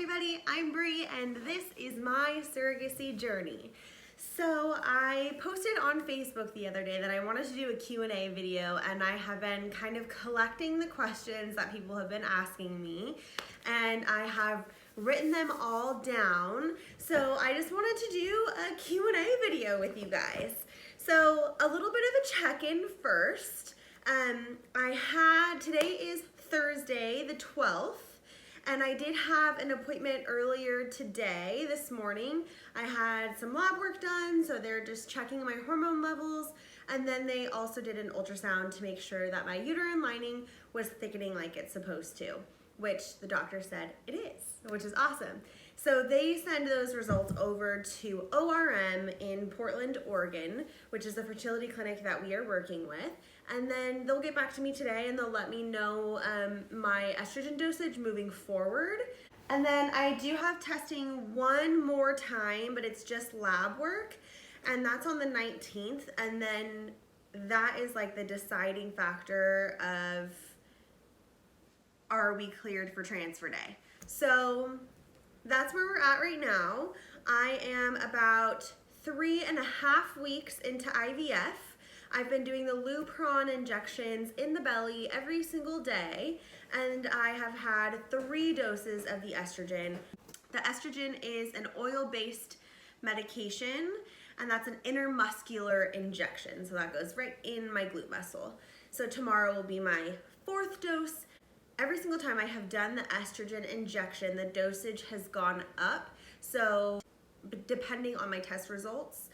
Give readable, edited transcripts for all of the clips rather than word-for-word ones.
everybody, I'm Bree and this is my surrogacy journey. So I posted on Facebook the other day that I wanted to do a Q&A video, and I have been kind of collecting the questions that people have been asking me, and I have written them all down. So I just wanted to do a Q&A video with you guys. So a little bit of a check-in first. Today is Thursday the 12th. And I did have an appointment earlier today, this morning. I had some lab work done, so they're just checking my hormone levels. And then they also did an ultrasound to make sure that my uterine lining was thickening like it's supposed to, which the doctor said it is, which is awesome. So they send those results over to ORM in Portland, Oregon, which is the fertility clinic that we are working with. And then they'll get back to me today and they'll let me know my estrogen dosage moving forward. And then I do have testing one more time, but it's just lab work. And that's on the 19th. And then that is like the deciding factor of, are we cleared for transfer day? So that's where we're at right now. I am about 3.5 weeks into IVF. I've been doing the Lupron injections in the belly every single day, and I have had 3 doses of the estrogen. The estrogen is an oil-based medication, and that's an intermuscular injection, so that goes right in my glute muscle. So tomorrow will be my 4th dose. Every single time I have done the estrogen injection, the dosage has gone up. So depending on my test results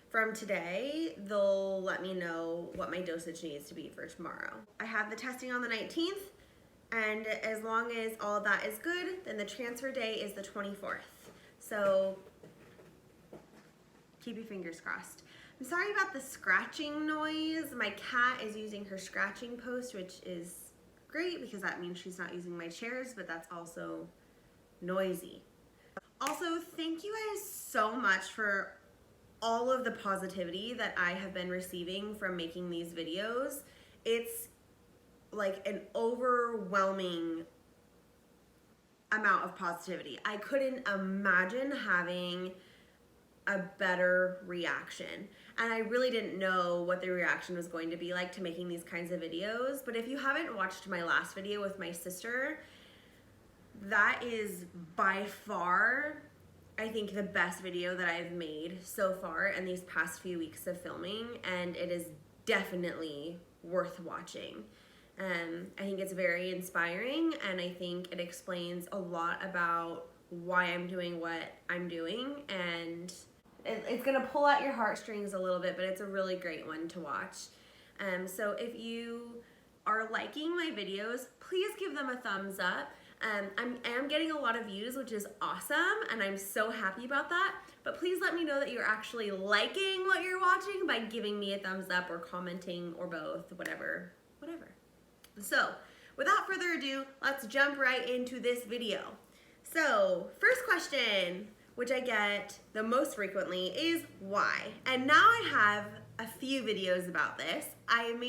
from today, they'll let me know what my dosage needs to be for tomorrow. I have the testing on the 19th, and as long as all of that is good, then the transfer day is the 24th. So keep your fingers crossed. I'm sorry about the scratching noise. My cat is using her scratching post, which is great because that means she's not using my chairs, but that's also noisy. Also, thank you guys so much for all of the positivity that I have been receiving from making these videos. It's like an overwhelming amount of positivity. I couldn't imagine having a better reaction. And I really didn't know what the reaction was going to be like to making these kinds of videos. But if you haven't watched my last video with my sister, that is by far, I think, the best video that I've made so far in these past few weeks of filming, and it is definitely worth watching. I think it's very inspiring, and I think it explains a lot about why I'm doing what I'm doing, and it's gonna pull at your heartstrings a little bit, but it's a really great one to watch. So if you are liking my videos, please give them a thumbs up. I am getting a lot of views, which is awesome, and I'm so happy about that. But please let me know that you're actually liking what you're watching by giving me a thumbs up or commenting or both, whatever. So without further ado, let's jump right into this video. So first question, which I get the most frequently, is why? And now I have a few videos about this. I'm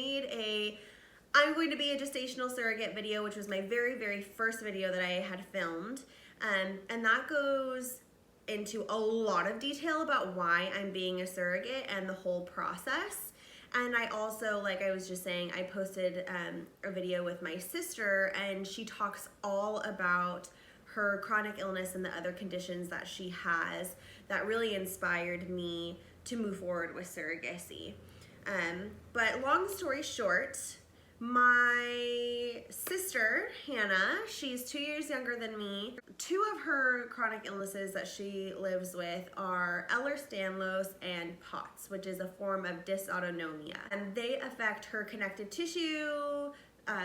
going to be a gestational surrogate video, which was my very, very first video that I had filmed. And that goes into a lot of detail about why I'm being a surrogate and the whole process. And I also, like I was just saying, I posted a video with my sister, and she talks all about her chronic illness and the other conditions that she has that really inspired me to move forward with surrogacy. But long story short, my sister, Hannah, she's 2 years younger than me. 2 of her chronic illnesses that she lives with are Ehlers-Danlos and POTS, which is a form of dysautonomia. And they affect her connective tissue,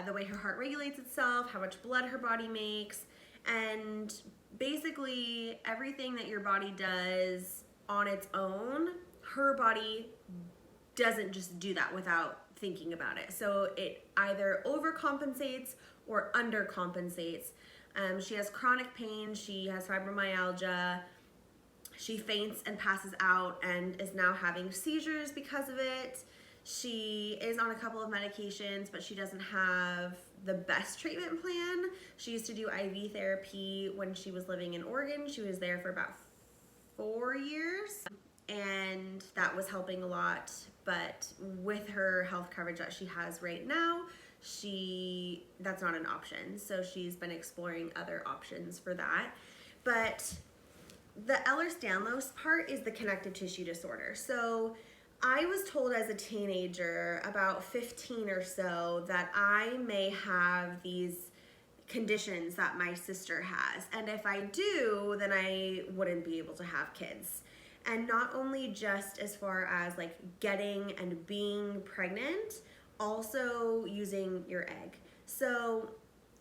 the way her heart regulates itself, how much blood her body makes, and basically everything that your body does on its own, her body doesn't just do that without thinking about it. So it either overcompensates or undercompensates. She has chronic pain, she has fibromyalgia, she faints and passes out and is now having seizures because of it. She is on a couple of medications, but she doesn't have the best treatment plan. She used to do IV therapy when she was living in Oregon. She was there for about 4 years, and that was helping a lot. But with her health coverage that she has right now, that's not an option. So she's been exploring other options for that. But the Ehlers-Danlos part is the connective tissue disorder. So I was told as a teenager, about 15 or so, that I may have these conditions that my sister has. And if I do, then I wouldn't be able to have kids. And not only just as far as like getting and being pregnant, also using your egg. So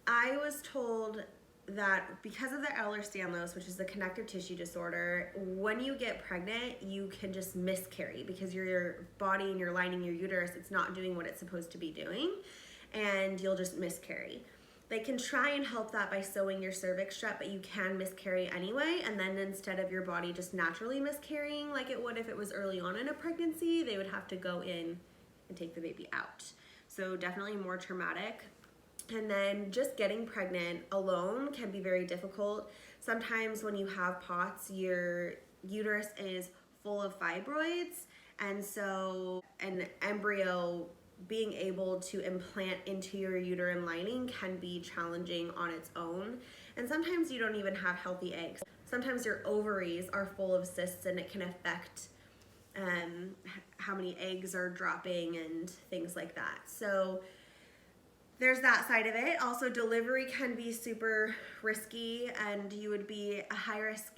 I was told that because of the Ehlers-Danlos, which is the connective tissue disorder, when you get pregnant, you can just miscarry because your body and your lining, your uterus, it's not doing what it's supposed to be doing, and you'll just miscarry. They can try and help that by sewing your cervix shut, but you can miscarry anyway, and then instead of your body just naturally miscarrying like it would if it was early on in a pregnancy, they would have to go in and take the baby out. So definitely more traumatic. And then just getting pregnant alone can be very difficult. Sometimes when you have POTS, your uterus is full of fibroids, and so an embryo being able to implant into your uterine lining can be challenging on its own. And sometimes you don't even have healthy eggs. Sometimes your ovaries are full of cysts, and it can affect how many eggs are dropping and things like that. So there's that side of it. Also, delivery can be super risky, and you would be a high risk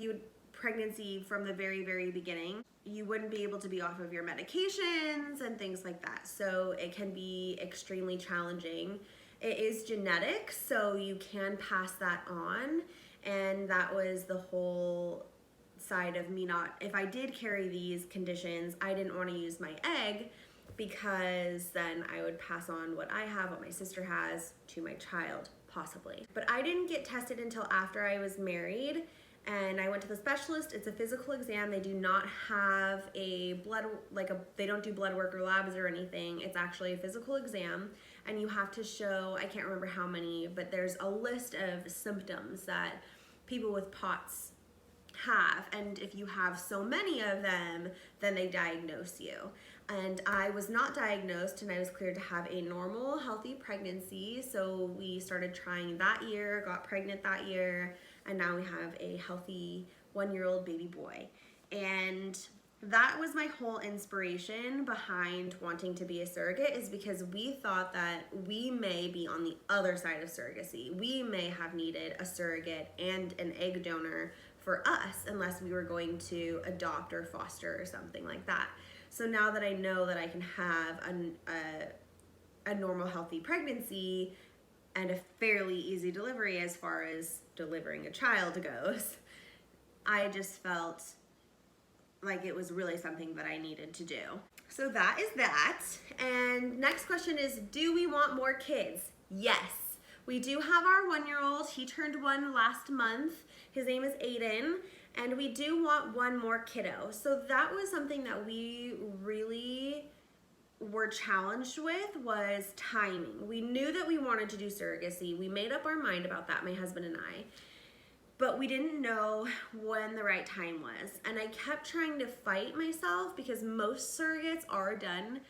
pregnancy from the very, very beginning. You wouldn't be able to be off of your medications and things like that. So it can be extremely challenging. It is genetic, so you can pass that on. And that was the whole side of me not, if I did carry these conditions, I didn't want to use my egg, because then I would pass on what I have, what my sister has, to my child, possibly. But I didn't get tested until after I was married, and I went to the specialist. It's a physical exam. They do not have a they don't do blood work or labs or anything. It's actually a physical exam, and you have to show, I can't remember how many, but there's a list of symptoms that people with POTS have, and if you have so many of them, then they diagnose you. And I was not diagnosed, and I was cleared to have a normal, healthy pregnancy. So we started trying that year, got pregnant that year, and now we have a healthy 1-year-old baby boy. And that was my whole inspiration behind wanting to be a surrogate, is because we thought that we may be on the other side of surrogacy. We may have needed a surrogate and an egg donor for us, unless we were going to adopt or foster or something like that. So now that I know that I can have a normal, healthy pregnancy and a fairly easy delivery as far as delivering a child goes, I just felt like it was really something that I needed to do. So that is that. And next question is, do we want more kids? Yes. We do have our 1-year-old. He turned 1 last month. His name is Aiden, and we do want 1 more kiddo. So that was something that we really were challenged with, was timing. We knew that we wanted to do surrogacy. We made up our mind about that, my husband and I, but we didn't know when the right time was. And I kept trying to fight myself, because most surrogates are done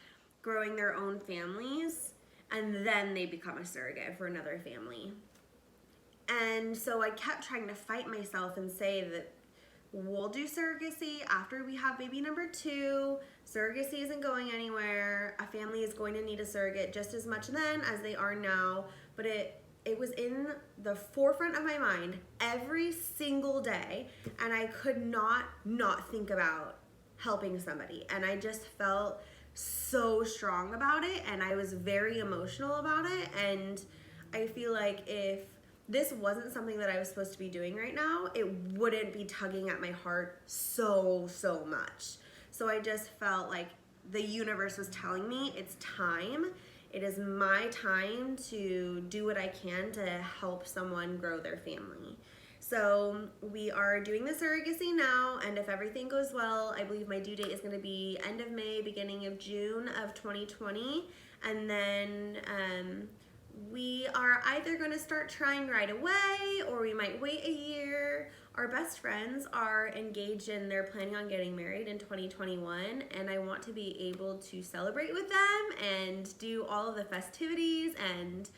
growing their own families, and then they become a surrogate for another family. And so I kept trying to fight myself and say that we'll do surrogacy after we have baby number 2. Surrogacy isn't going anywhere. A family is going to need a surrogate just as much then as they are now. But it was in the forefront of my mind every single day, and I could not think about helping somebody. And I just felt so strong about it, and I was very emotional about it. And I feel like if this wasn't something that I was supposed to be doing right now, it wouldn't be tugging at my heart so much. So I just felt like the universe was telling me it's time. It is my time to do what I can to help someone grow their family. So we are doing the surrogacy now, and if everything goes well, I believe my due date is going to be end of May, beginning of June of 2020, and then we are either going to start trying right away or we might wait a year. Our best friends are engaged and they're planning on getting married in 2021, and I want to be able to celebrate with them and do all of the festivities and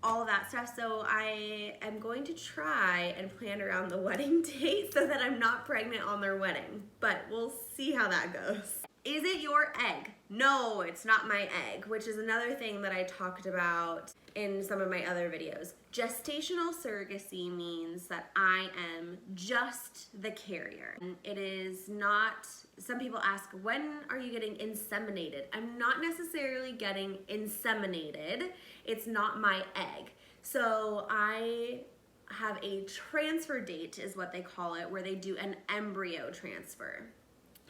all of that stuff. So I am going to try and plan around the wedding date so that I'm not pregnant on their wedding, but we'll see how that goes. Is it your egg? No, it's not my egg, which is another thing that I talked about in some of my other videos. Gestational surrogacy means that I am just the carrier. It is not, some people ask, when are you getting inseminated? I'm not necessarily getting inseminated. It's not my egg. So I have a transfer date is what they call it, where they do an embryo transfer.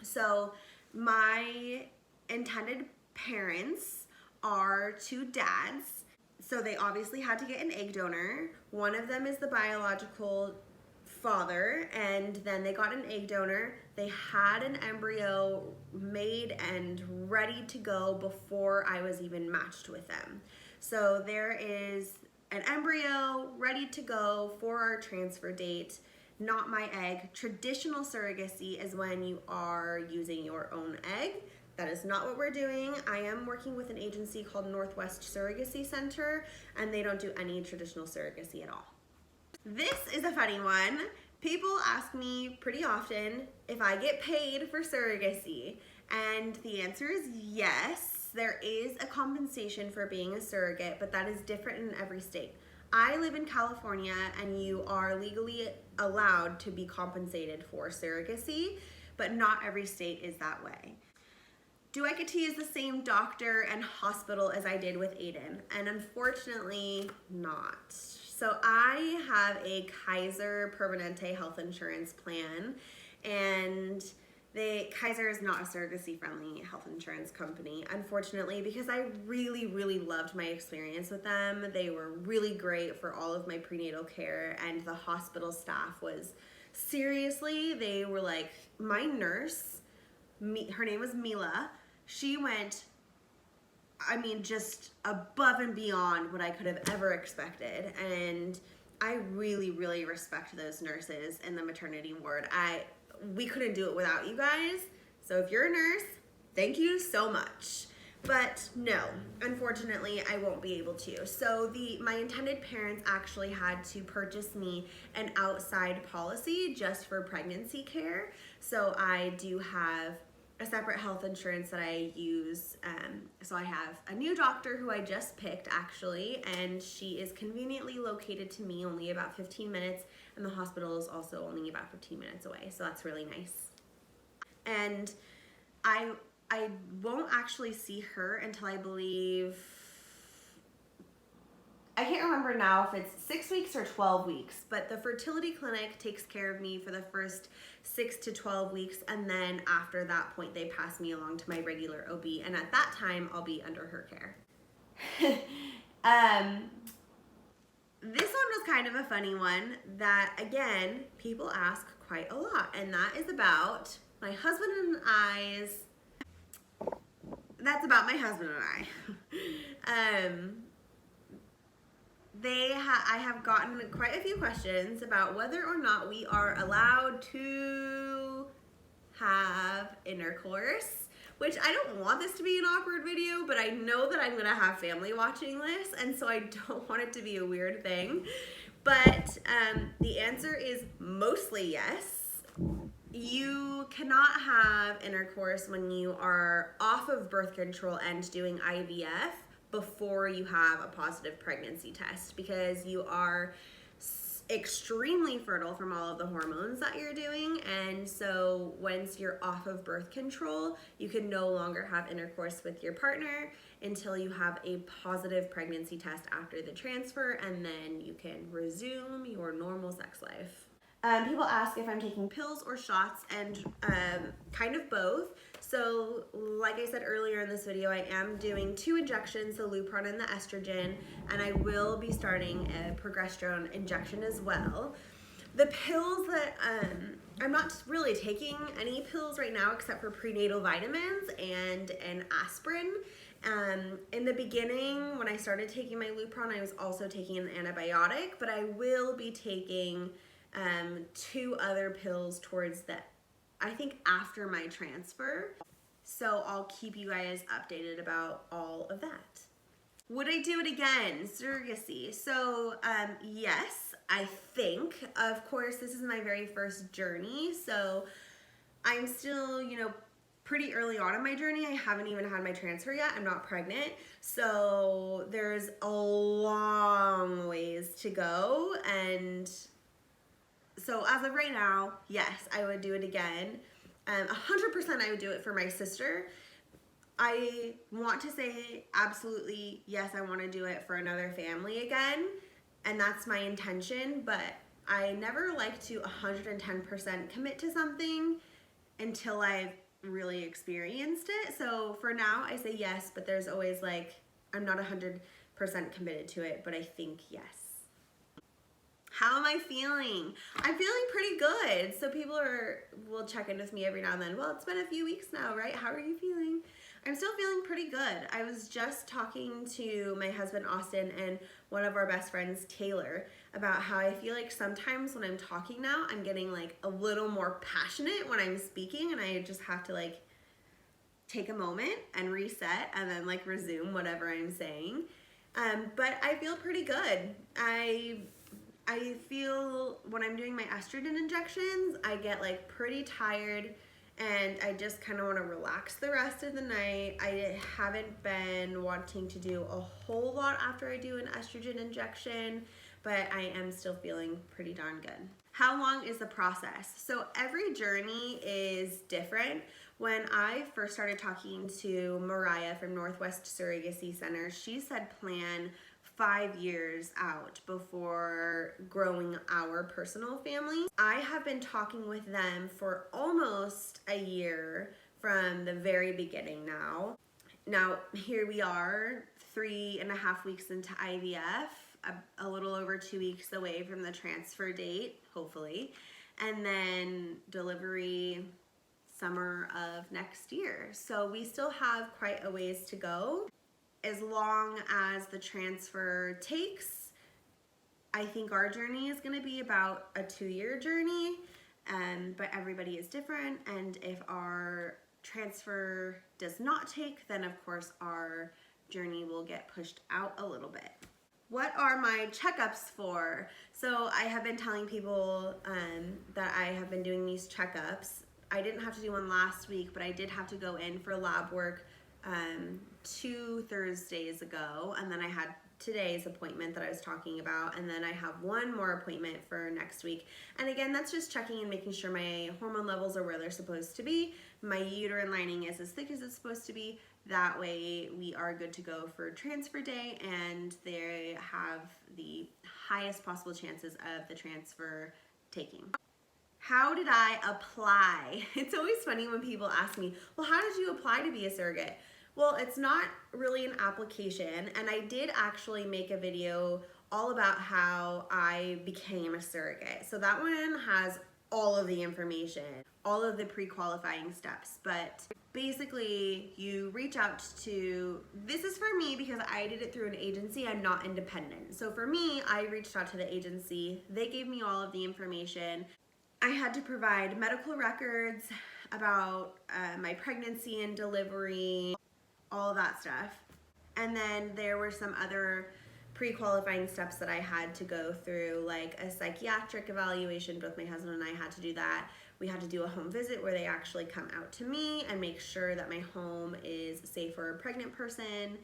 So my intended parents are two dads, so they obviously had to get an egg donor. One of them is the biological father, and then they got an egg donor. They had an embryo made and ready to go before I was even matched with them. So there is an embryo ready to go for our transfer date. Not my egg. Traditional surrogacy is when you are using your own egg. That is not what we're doing. I am working with an agency called Northwest Surrogacy Center, and they don't do any traditional surrogacy at all. This is a funny one. People ask me pretty often if I get paid for surrogacy, and the answer is yes. There is a compensation for being a surrogate, but that is different in every state. I live in California, and you are legally allowed to be compensated for surrogacy, but not every state is that way. Do I get to use the same doctor and hospital as I did with Aiden? And unfortunately, not. So I have a Kaiser Permanente health insurance plan, and Kaiser is not a surrogacy-friendly health insurance company, unfortunately, because I really, really loved my experience with them. They were really great for all of my prenatal care, and the hospital staff was, seriously, they were like, my nurse, her name was Mila, she went, I mean, just above and beyond what I could have ever expected, and I really, really respect those nurses in the maternity ward. We couldn't do it without you guys. So if you're a nurse, thank you so much. But no, unfortunately, I won't be able to. So my intended parents actually had to purchase me an outside policy just for pregnancy care. So I do have a separate health insurance that I use. So I have a new doctor who I just picked actually, and she is conveniently located to me, only about 15 minutes, and the hospital is also only about 15 minutes away, so that's really nice. And I won't actually see her until I believe, I can't remember now if it's 6 weeks or 12 weeks, but the fertility clinic takes care of me for the first 6 to 12 weeks, and then after that point they pass me along to my regular OB, and at that time I'll be under her care. This one was kind of a funny one that, again, people ask quite a lot, and that is about my husband and I's, that's about my husband and I. I have gotten quite a few questions about whether or not we are allowed to have intercourse, which I don't want this to be an awkward video, but I know that I'm gonna have family watching this, and so I don't want it to be a weird thing. But the answer is mostly yes. You cannot have intercourse when you are off of birth control and doing IVF before you have a positive pregnancy test, because you are extremely fertile from all of the hormones that you're doing, and so once you're off of birth control, you can no longer have intercourse with your partner until you have a positive pregnancy test after the transfer, and then you can resume your normal sex life. People ask if I'm taking pills or shots, and kind of both. So like I said earlier in this video, I am doing 2 injections, the Lupron and the estrogen, and I will be starting a progesterone injection as well. The pills that, I'm not really taking any pills right now except for prenatal vitamins and an aspirin. In the beginning, when I started taking my Lupron, I was also taking an antibiotic, but I will be taking 2 other pills towards I think after my transfer. So I'll keep you guys updated about all of that. Would I do it again? Surrogacy. So yes, I think. Of course, this is my very first journey, so I'm still, pretty early on in my journey. I haven't even had my transfer yet. I'm not pregnant. So there's a long ways to go. And so as of right now, yes, I would do it again. 100% I would do it for my sister. I want to say absolutely yes, I want to do it for another family again. And that's my intention. But I never like to 110% commit to something until I've really experienced it. So for now, I say yes, but there's always I'm not 100% committed to it, but I think yes. How am I feeling? I'm feeling pretty good. So people will check in with me every now and then. Well, it's been a few weeks now, right? How are you feeling? I'm still feeling pretty good. I was just talking to my husband, Austin, and one of our best friends, Taylor, about how I feel like sometimes when I'm talking now, I'm getting a little more passionate when I'm speaking, and I just have to take a moment and reset and then resume whatever I'm saying. But I feel pretty good. I feel when I'm doing my estrogen injections, I get pretty tired and I just kind of want to relax the rest of the night. I haven't been wanting to do a whole lot after I do an estrogen injection, but I am still feeling pretty darn good. How long is the process? So every journey is different. When I first started talking to Mariah from Northwest Surrogacy Center, she said plan 5 years out before growing our personal family. I have been talking with them for almost a year from the very beginning now. Now, here we are, 3.5 weeks into IVF, a little over 2 weeks away from the transfer date, hopefully, and then delivery summer of next year. So we still have quite a ways to go. As long as the transfer takes, I think our journey is going to be about a 2-year journey, but everybody is different. And if our transfer does not take, then of course our journey will get pushed out a little bit. What are my checkups for? So I have been telling people that I have been doing these checkups. I didn't have to do one last week, but I did have to go in for lab work 2 Thursdays ago, and then I had today's appointment that I was talking about, and then I have one more appointment for next week. And again, that's just checking and making sure my hormone levels are where they're supposed to be, my uterine lining is as thick as it's supposed to be. That way we are good to go for transfer day, and they have the highest possible chances of the transfer taking. How did I apply? It's always funny when people ask me, well, how did you apply to be a surrogate? Well, it's not really an application, and I did actually make a video all about how I became a surrogate. So that one has all of the information, all of the pre-qualifying steps, but basically you reach out to, this is for me because I did it through an agency, I'm not independent. So for me, I reached out to the agency, they gave me all of the information. I had to provide medical records about my pregnancy and delivery, all of that stuff. And then there were some other pre-qualifying steps that I had to go through, like a psychiatric evaluation. Both my husband and I had to do that. We had to do a home visit where they actually come out to me and make sure that my home is safe for a pregnant person.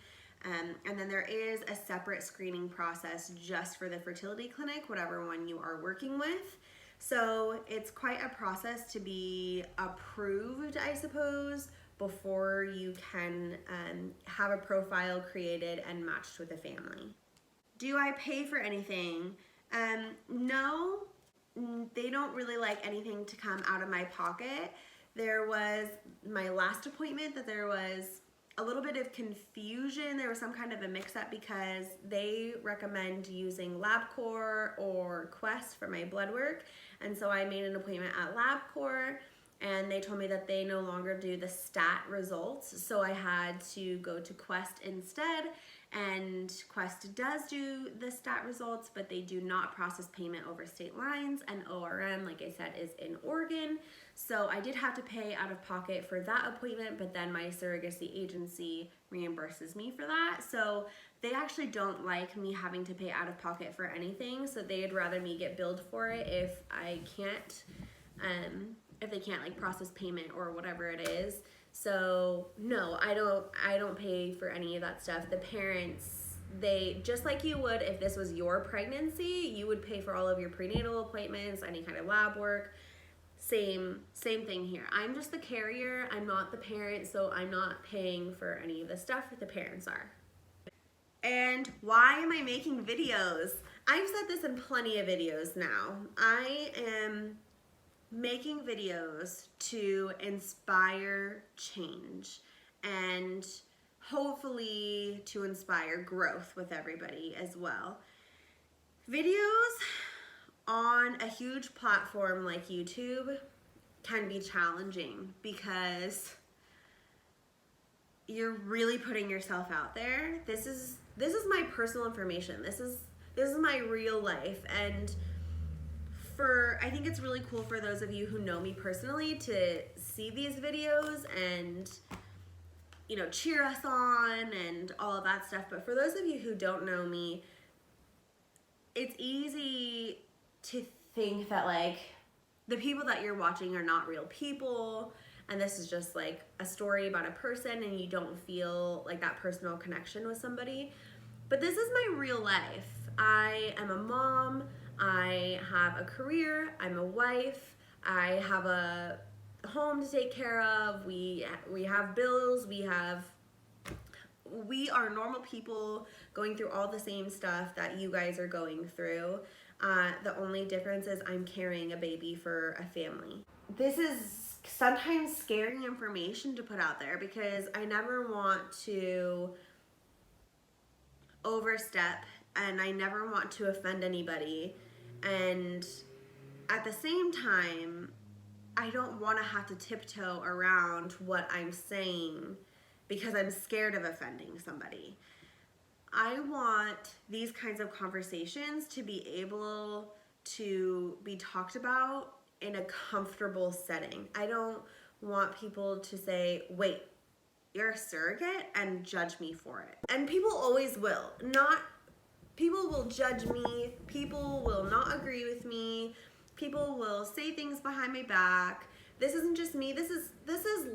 And then there is a separate screening process just for the fertility clinic, whatever one you are working with. So it's quite a process to be approved, I suppose, before you can have a profile created and matched with a family. Do I pay for anything? No, they don't really like anything to come out of my pocket. There was my last appointment that there was a little bit of confusion. There was some kind of a mix-up because they recommend using LabCorp or Quest for my blood work. And so I made an appointment at LabCorp, and they told me that they no longer do the stat results, so I had to go to Quest instead. And Quest does do the stat results, but they do not process payment over state lines, and ORM, like I said, is in Oregon. So I did have to pay out of pocket for that appointment, but then my surrogacy agency reimburses me for that. So they actually don't like me having to pay out of pocket for anything, so they'd rather me get billed for it if I can't, if they can't like process payment or whatever it is. So no, I don't pay for any of that stuff. The parents, they, just like you would if this was your pregnancy, you would pay for all of your prenatal appointments, any kind of lab work. Same thing here. I'm just the carrier, I'm not the parent, so I'm not paying for any of the stuff that the parents are. And why am I making videos? I've said this in plenty of videos now. I am making videos to inspire change and hopefully to inspire growth with everybody as well. Videos on a huge platform like YouTube can be challenging because you're really putting yourself out there. This is my personal information. This is my real life, and I think it's really cool for those of you who know me personally to see these videos and, you know, cheer us on and all of that stuff. But for those of you who don't know me, it's easy to think that like the people that you're watching are not real people, and this is just like a story about a person, and you don't feel like that personal connection with somebody. But this is my real life. I am a mom, I have a career, I'm a wife, I have a home to take care of, we have bills, we are normal people going through all the same stuff that you guys are going through. The only difference is I'm carrying a baby for a family. This is sometimes scary information to put out there because I never want to overstep and I never want to offend anybody. And at the same time, I don't want to have to tiptoe around what I'm saying because I'm scared of offending somebody. I want these kinds of conversations to be able to be talked about in a comfortable setting. I don't want people to say, wait, you're a surrogate, and judge me for it. And people always will. People will judge me, people will not agree with me, people will say things behind my back. This isn't just me, this is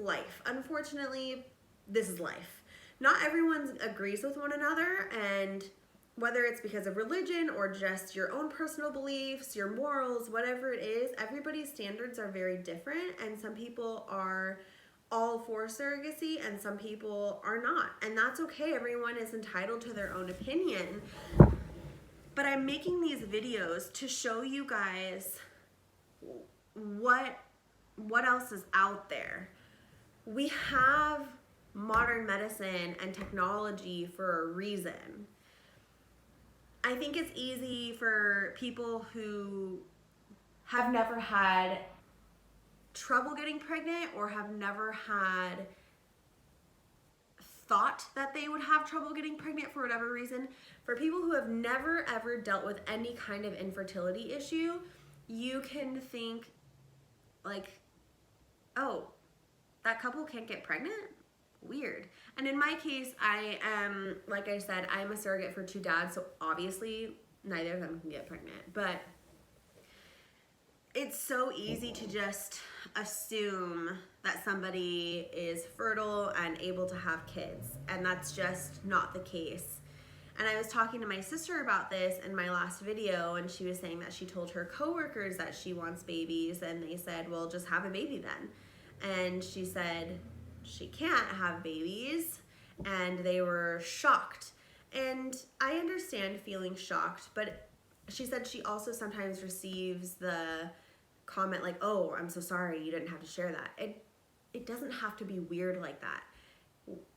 life. Unfortunately, this is life. Not everyone agrees with one another, and whether it's because of religion or just your own personal beliefs, your morals, whatever it is, everybody's standards are very different, and some people are all for surrogacy and some people are not, and that's okay. Everyone is entitled to their own opinion. But I'm making these videos to show you guys what else is out there. We have modern medicine and technology for a reason. I think it's easy for people who have never had trouble getting pregnant or have never had thought that they would have trouble getting pregnant for whatever reason. For people who have never ever dealt with any kind of infertility issue, you can think like, oh, that couple can't get pregnant? Weird. And in my case, I am, like I said, I'm a surrogate for 2 dads, so obviously neither of them can get pregnant. But it's so easy to just assume that somebody is fertile and able to have kids, and that's just not the case. And I was talking to my sister about this in my last video, and she was saying that she told her coworkers that she wants babies, and they said, well, just have a baby then. And she said she can't have babies, and they were shocked. And I understand feeling shocked, but she said she also sometimes receives the comment like, oh, I'm so sorry, you didn't have to share that. It doesn't have to be weird like that.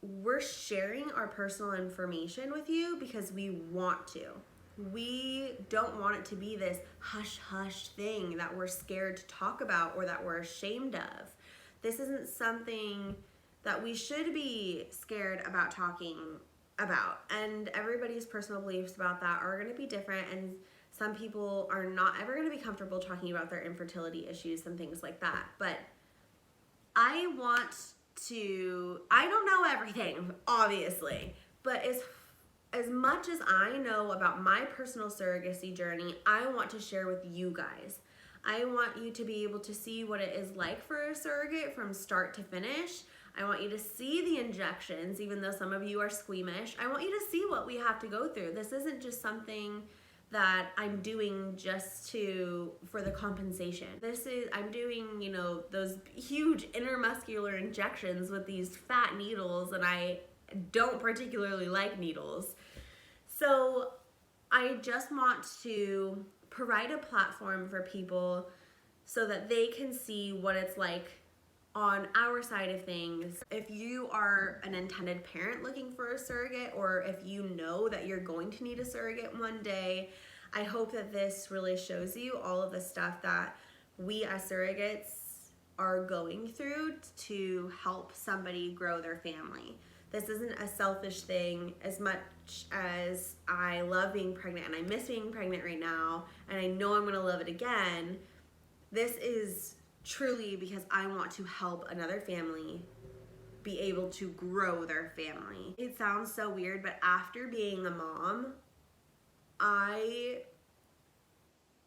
We're sharing our personal information with you because we want to. we don't want it to be this hush hush thing that we're scared to talk about or that we're ashamed of. This isn't something that we should be scared about talking about. And everybody's personal beliefs about that are going to be different, and some people are not ever going to be comfortable talking about their infertility issues and things like that. But I don't know everything, obviously, but as much as I know about my personal surrogacy journey, I want to share with you guys. I want you to be able to see what it is like for a surrogate from start to finish. I want you to see the injections, even though some of you are squeamish. I want you to see what we have to go through. This isn't just something that I'm doing just for the compensation. I'm doing, those huge intermuscular injections with these fat needles, and I don't particularly like needles. So I just want to provide a platform for people so that they can see what it's like on our side of things. If you are an intended parent looking for a surrogate, or if you know that you're going to need a surrogate one day, I hope that this really shows you all of the stuff that we as surrogates are going through to help somebody grow their family. This isn't a selfish thing. As much as I love being pregnant and I miss being pregnant right now, and I know I'm gonna love it again, this is truly because I want to help another family be able to grow their family. It sounds so weird, but after being a mom, I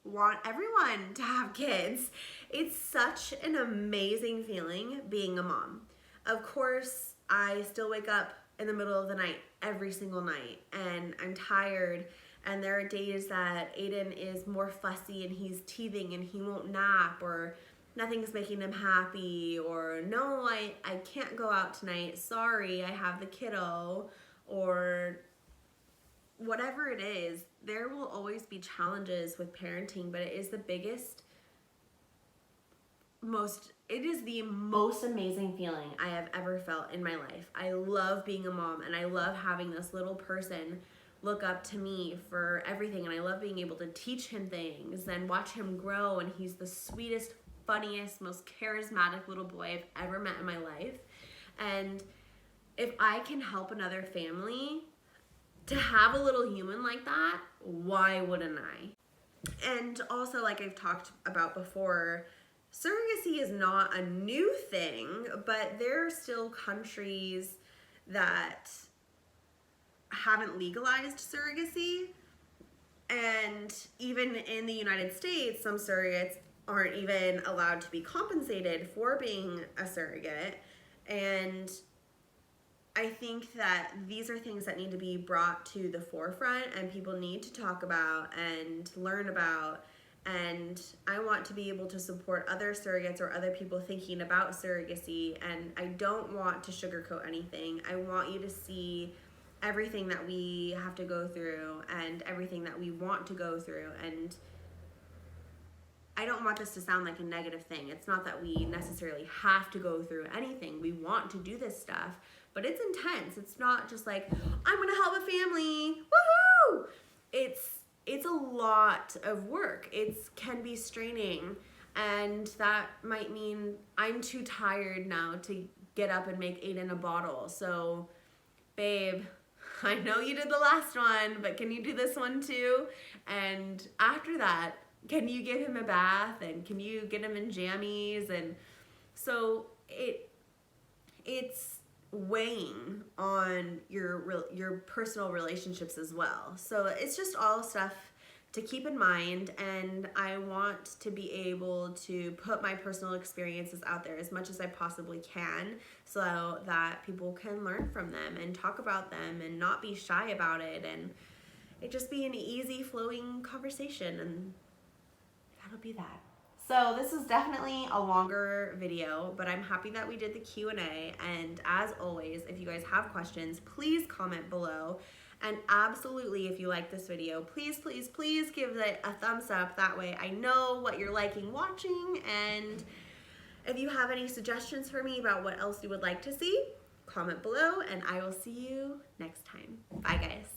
want everyone to have kids. It's such an amazing feeling being a mom. Of course, I still wake up in the middle of the night every single night, and I'm tired, and there are days that Aiden is more fussy and he's teething and he won't nap, or nothing's making him happy, or no, I can't go out tonight, sorry, I have the kiddo, or whatever it is. There will always be challenges with parenting, but it is the most amazing feeling I have ever felt in my life. I love being a mom, and I love having this little person look up to me for everything, and I love being able to teach him things and watch him grow, and he's the sweetest, funniest, most charismatic little boy I've ever met in my life. And if I can help another family to have a little human like that, why wouldn't I? And also, like I've talked about before, surrogacy is not a new thing, but there are still countries that haven't legalized surrogacy. And even in the United States, some surrogates aren't even allowed to be compensated for being a surrogate. And I think that these are things that need to be brought to the forefront, and people need to talk about and learn about. And I want to be able to support other surrogates or other people thinking about surrogacy, and I don't want to sugarcoat anything. I want you to see everything that we have to go through and everything that we want to go through. And I don't want this to sound like a negative thing. It's not that we necessarily have to go through anything. We want to do this stuff, but it's intense. It's not just like, I'm gonna help a family, woohoo! It's a lot of work. It can be straining, and that might mean I'm too tired now to get up and make Aiden a bottle. So, babe, I know you did the last one, but can you do this one too? And after that, can you give him a bath, and can you get him in jammies? And so it's weighing on your personal relationships as well. So it's just all stuff to keep in mind, and I want to be able to put my personal experiences out there as much as I possibly can so that people can learn from them and talk about them and not be shy about it, and it just be an easy flowing conversation, and that'll be that. So this is definitely a longer video, but I'm happy that we did the Q&A. And as always, if you guys have questions, please comment below. And absolutely, if you like this video, please, please, please give it a thumbs up. That way I know what you're liking watching. And if you have any suggestions for me about what else you would like to see, comment below, and I will see you next time. Bye, guys.